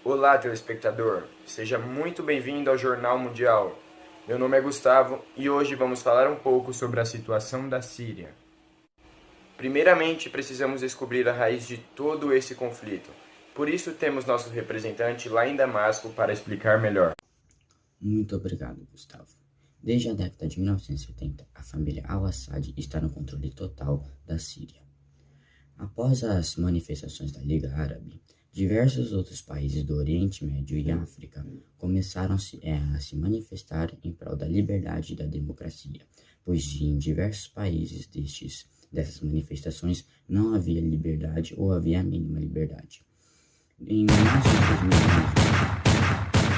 Olá, telespectador! Seja muito bem-vindo ao Jornal Mundial. Meu nome é Gustavo e hoje vamos falar um pouco sobre a situação da Síria. Primeiramente, precisamos descobrir a raiz de todo esse conflito. Por isso, temos nosso representante lá em Damasco para explicar melhor. Muito obrigado, Gustavo. Desde a década de 1970, a família al-Assad está no controle total da Síria. Após as manifestações da Liga Árabe, diversos outros países do Oriente Médio e África começaram a se manifestar em prol da liberdade e da democracia, pois em diversos países dessas manifestações não havia liberdade ou havia a mínima liberdade. Em março de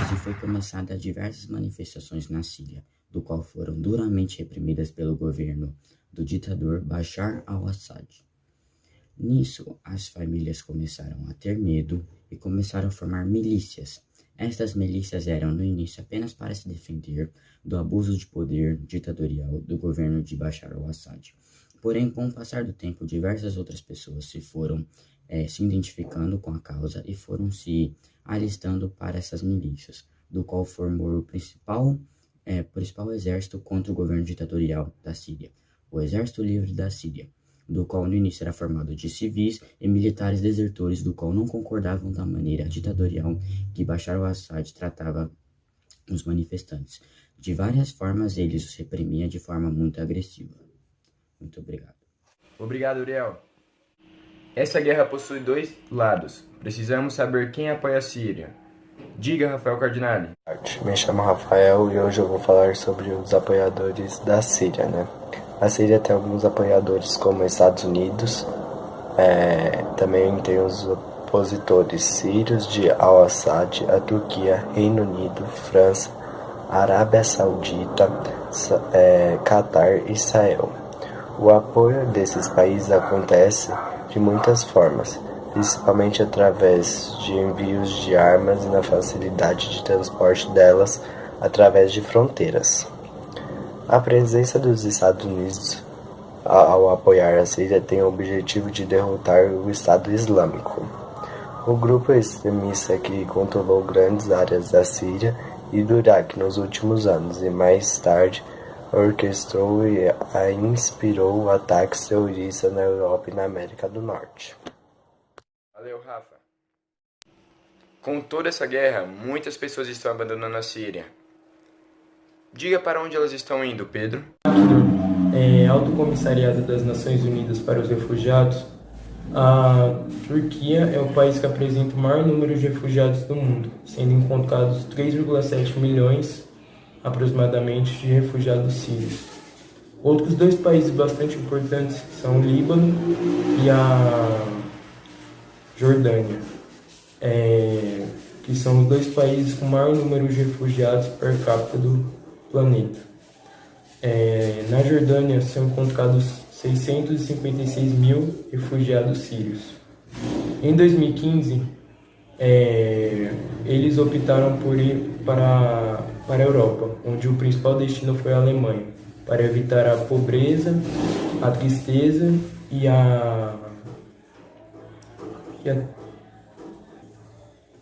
2011, foi começada diversas manifestações na Síria, do qual foram duramente reprimidas pelo governo do ditador Bashar al-Assad. Nisso, as famílias começaram a ter medo e começaram a formar milícias. Estas milícias eram no início apenas para se defender do abuso de poder ditatorial do governo de Bashar al-Assad. Porém, com o passar do tempo, diversas outras pessoas se foram se identificando com a causa e foram se alistando para essas milícias, do qual formou o principal exército contra o governo ditatorial da Síria, o Exército Livre da Síria, do qual no início era formado de civis e militares desertores, do qual não concordavam da maneira ditatorial que Bashar al-Assad tratava os manifestantes. De várias formas, eles os reprimia de forma muito agressiva. Muito obrigado. Obrigado, Uriel. Essa guerra possui dois lados. Precisamos saber quem apoia a Síria. Diga, Rafael Cardinale. Me chamo Rafael e hoje eu vou falar sobre os apoiadores da Síria, né? A Síria tem alguns apoiadores como Estados Unidos, também tem os opositores sírios de al-Assad, a Turquia, Reino Unido, França, Arábia Saudita, Catar e Israel. O apoio desses países acontece de muitas formas, principalmente através de envios de armas e na facilidade de transporte delas através de fronteiras. A presença dos Estados Unidos ao apoiar a Síria tem o objetivo de derrotar o Estado Islâmico, o grupo extremista que controlou grandes áreas da Síria e do Iraque nos últimos anos e mais tarde orquestrou e inspirou ataques terroristas na Europa e na América do Norte. Valeu, Rafa. Com toda essa guerra, muitas pessoas estão abandonando a Síria. Diga para onde elas estão indo, Pedro. Alto Comissariado das Nações Unidas para os Refugiados, a Turquia é o país que apresenta o maior número de refugiados do mundo, sendo encontrados 3,7 milhões, aproximadamente, de refugiados sírios. Outros dois países bastante importantes são o Líbano e a Jordânia, que são os dois países com o maior número de refugiados per capita do planeta. Na Jordânia são encontrados 656 mil refugiados sírios. Em 2015, eles optaram por ir para a Europa, onde o principal destino foi a Alemanha, para evitar a pobreza, a tristeza e a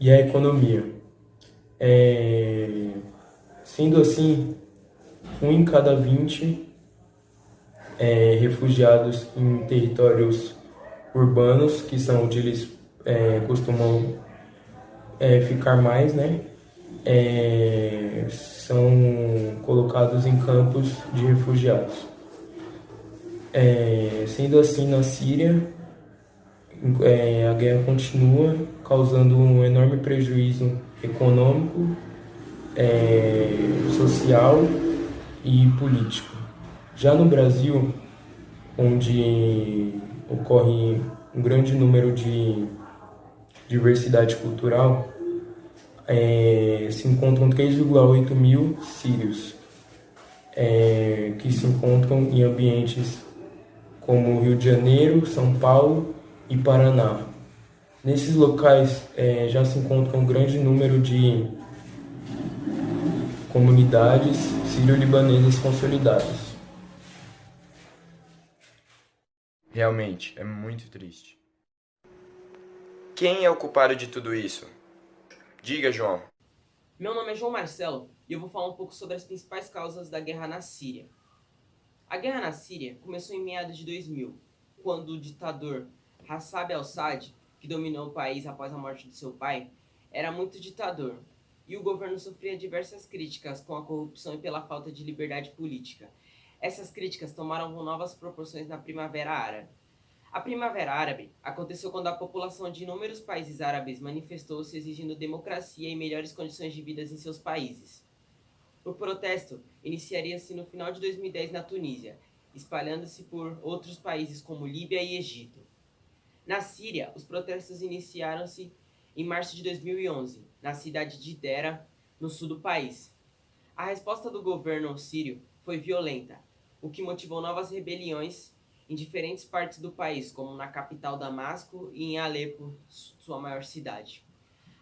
economia. Sendo assim, 1 em cada 20 refugiados em territórios urbanos, que são onde eles costumam ficar mais, né? São colocados em campos de refugiados. Sendo assim, na Síria, a guerra continua, causando um enorme prejuízo econômico, social e político. Já no Brasil, onde ocorre um grande número de diversidade cultural, se encontram 3,8 mil sírios, que se encontram em ambientes como Rio de Janeiro, São Paulo e Paraná. Nesses locais já se encontra um grande número de comunidades sírio-libanesas consolidadas. Realmente, é muito triste. Quem é o culpado de tudo isso? Diga, João. Meu nome é João Marcelo e eu vou falar um pouco sobre as principais causas da guerra na Síria. A guerra na Síria começou em meados de 2000, quando o ditador Bashar al-Assad, que dominou o país após a morte de seu pai, era muito ditador, e o governo sofria diversas críticas com a corrupção e pela falta de liberdade política. Essas críticas tomaram novas proporções na Primavera Árabe. A Primavera Árabe aconteceu quando a população de inúmeros países árabes manifestou-se exigindo democracia e melhores condições de vida em seus países. O protesto iniciaria-se no final de 2010 na Tunísia, espalhando-se por outros países como Líbia e Egito. Na Síria, os protestos iniciaram-se em março de 2011, na cidade de Dera, no sul do país. A resposta do governo sírio foi violenta, o que motivou novas rebeliões em diferentes partes do país, como na capital Damasco e em Alepo, sua maior cidade.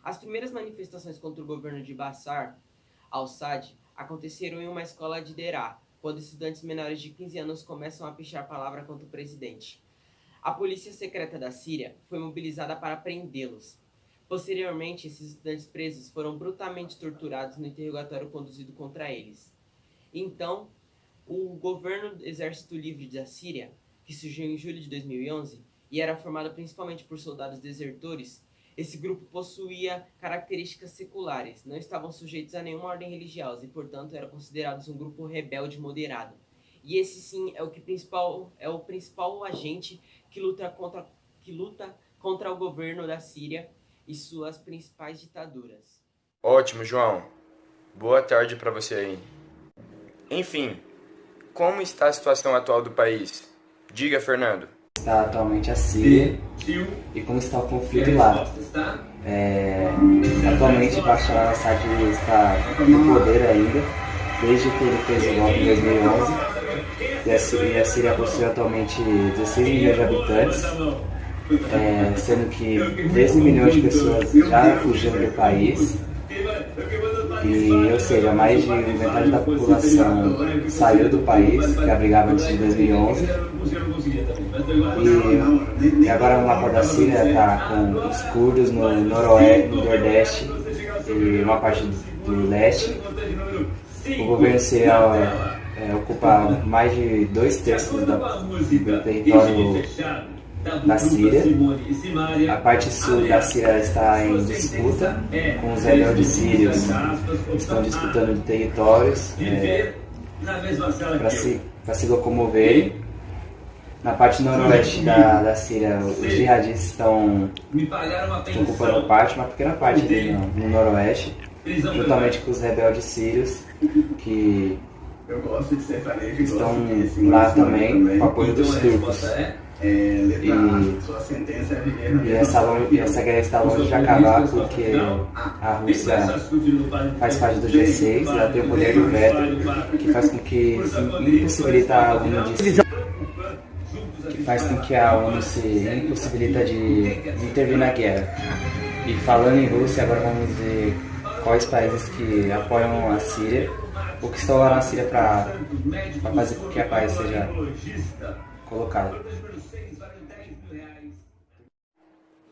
As primeiras manifestações contra o governo de Bashar al-Assad aconteceram em uma escola de Deraa, quando estudantes menores de 15 anos começam a pichar a palavra contra o presidente. A polícia secreta da Síria foi mobilizada para prendê-los. Posteriormente, esses estudantes presos foram brutalmente torturados no interrogatório conduzido contra eles. Então, o governo do Exército Livre da Síria, que surgiu em julho de 2011 e era formado principalmente por soldados desertores, esse grupo possuía características seculares, não estavam sujeitos a nenhuma ordem religiosa e, portanto, eram considerados um grupo rebelde moderado. E esse, sim, é o principal agente que luta contra o governo da Síria e suas principais ditaduras. Ótimo, João. Boa tarde para você aí. Enfim, como está a situação atual do país? Diga, Fernando. Está atualmente a Síria e como está o conflito lá. Atualmente Bashar al-Assad está no poder ainda, desde que ele fez o golpe em 2011, e a Síria possui atualmente 16 milhões de habitantes, sendo que 13 milhões de pessoas já fugiram do país, ou seja, mais de metade da população saiu do país, que abrigava antes de 2011. E agora o mapa da Síria está com os curdos no noroeste, no nordeste e uma parte do leste. O governo sírio ocupa mais de 2/3 do território da Síria. A parte sul da Síria está em disputa com os rebeldes sírios, que estão disputando de territórios para se locomoverem. Na parte noroeste da Síria, os jihadistas estão ocupando uma pequena parte ali no noroeste, juntamente com os rebeldes sírios, que estão lá também com apoio dos turcos. E essa guerra está longe de acabar porque a Rússia faz parte do G6, ela tem o poder do veto, que faz com que impossibilita a ONU se impossibilita de intervir na guerra. E falando em Rússia, agora vamos ver quais países que apoiam a Síria ou que estão lá na Síria para fazer com que a paz seja colocada.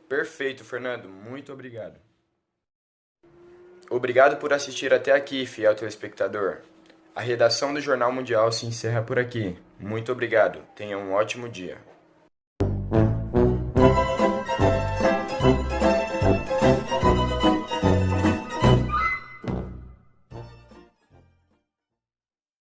Perfeito, Fernando. Muito obrigado. Obrigado por assistir até aqui, fiel telespectador. A redação do Jornal Mundial se encerra por aqui. Muito obrigado. Tenha um ótimo dia.